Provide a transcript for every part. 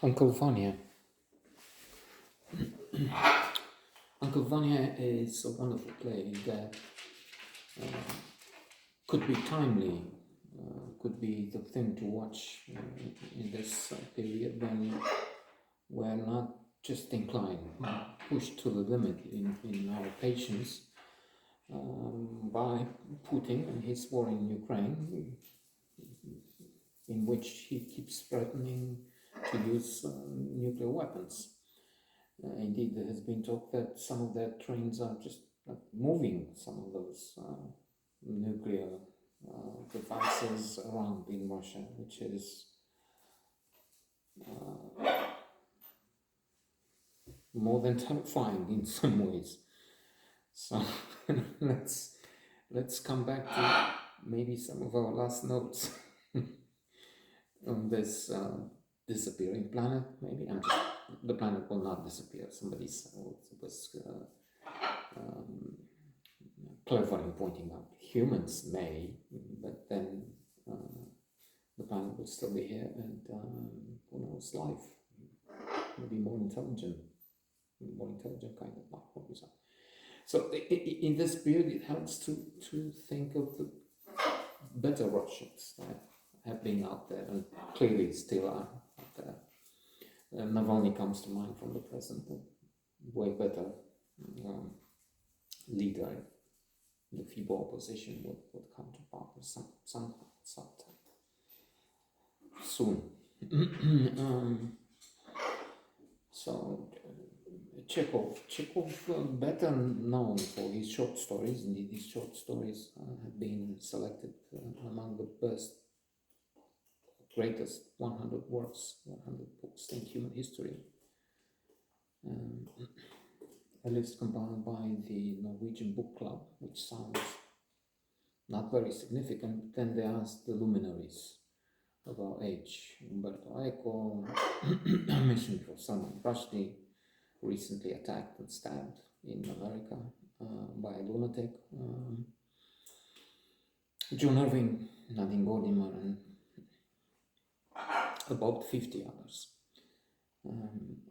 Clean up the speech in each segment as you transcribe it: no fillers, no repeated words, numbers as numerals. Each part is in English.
Uncle Vanya. Uncle Vanya is a wonderful play that could be timely, could be the thing to watch in this period when we're not just inclined, pushed to the limit in our patience by Putin and his war in Ukraine, in which he keeps threatening to use nuclear weapons. Indeed, there has been talk that some of their trains are just moving some of those nuclear devices around in Russia, which is more than terrifying in some ways. So let's come back to maybe some of our last notes on this disappearing planet. Maybe the planet will not disappear. Somebody was clever in pointing out humans may, but then the planet will still be here, and who knows, life, maybe more intelligent kind of life will be. So in this period, it helps to think of the better Russians that have been out there and clearly still are out there. Navalny comes to mind from the present, a way better leader. The feeble opposition would come to power sometime soon. So Chekhov, better known for his short stories. Indeed, his short stories have been selected among the greatest 100 works, 100 books in human history. A list compiled by the Norwegian Book Club, which sounds not very significant, but then they asked the luminaries of our age. Umberto Eco, I mentioned before, Salman Rushdie, recently attacked and stabbed in America by a lunatic. John Irving, Nadine Gordimer, and about 50 others.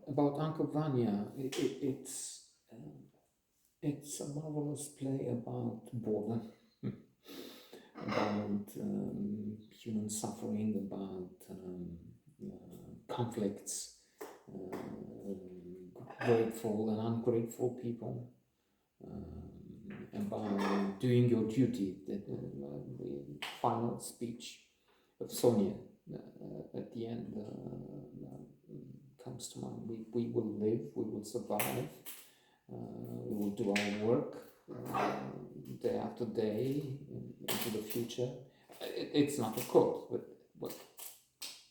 About Uncle Vanya, it's a marvelous play about border, about human suffering, about conflicts, grateful and ungrateful people, about doing your duty. The final speech of Sonia at the end comes to mind. We will live, we will survive, we will do our work day after day into the future. It's not a quote, but what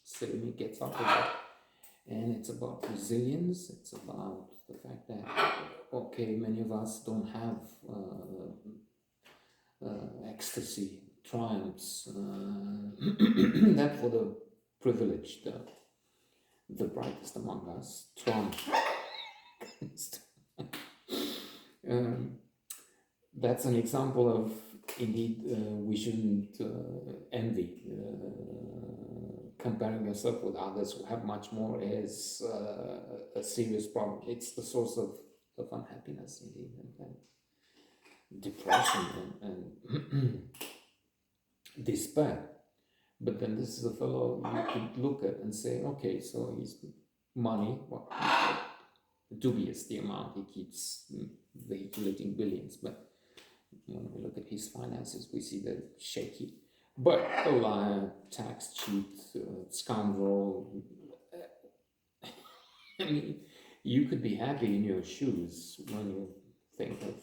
Selimi gets out of it. And it's about resilience, it's about the fact that, okay, many of us don't have ecstasy, triumphs, that for the privileged, the brightest among us, triumph. That's an example of, indeed, we shouldn't envy. Comparing yourself with others who have much more is a serious problem. It's the source of unhappiness, indeed, and depression and despair. But then this is a fellow you could look at and say, okay, so his money, well, dubious the amount he keeps vehiculating billions, but when we look at his finances, we see they're shaky. But a liar, tax cheat, scoundrel. I mean, you could be happy in your shoes when you think of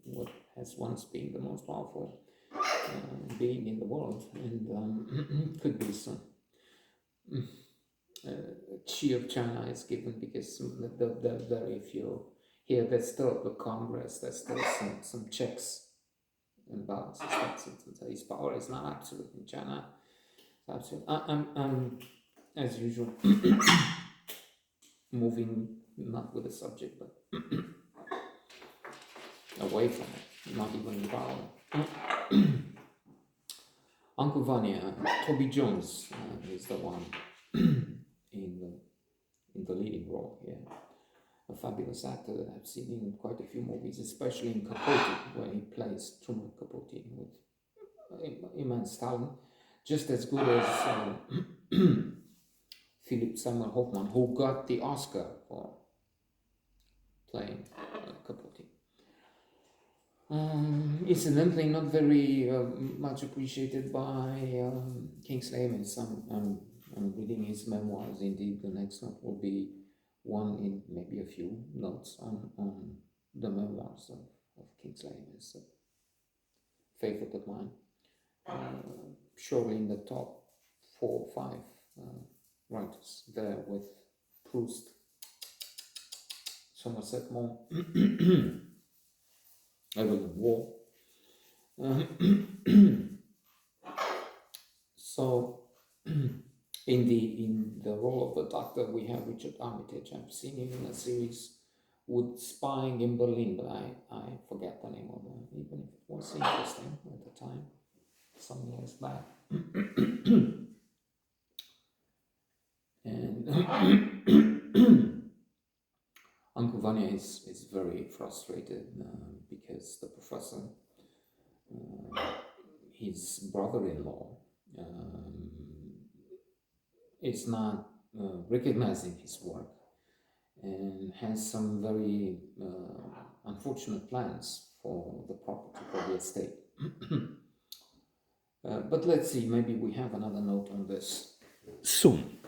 what has once been the most powerful being in the world, and could be some cheer of China is given because there are very few. Here, there's still the Congress, there's still some checks and balances. His power is not absolute in China. It's absolute. I'm as usual moving not with the subject, but away from it, not even in power. Uncle Vanya, Toby Jones is the one in the leading role here. A fabulous actor that I've seen in quite a few movies, especially in Capote, where he plays Truman Capote with immense talent, just as good as Philip Seymour Hoffman, who got the Oscar for playing Capote. Incidentally, not very much appreciated by Kingsley Amis. I'm reading his memoirs. Indeed, the next note will be one in maybe a few notes on the memoirs of Kingsley Amis, a favorite of mine. Surely in the top 4 or 5 writers, there with Proust, Somerset Maugham, Evelyn Waugh. So in the role of the Doctor, we have Richard Armitage. I've seen him in a series with Spying in Berlin, but I forget the name of it, even if it was interesting at the time, some years back. And Uncle Vanya is very frustrated because the professor, his brother-in-law, is not recognizing his work and has some very unfortunate plans for the property, for the estate. But let's see, maybe we have another note on this soon.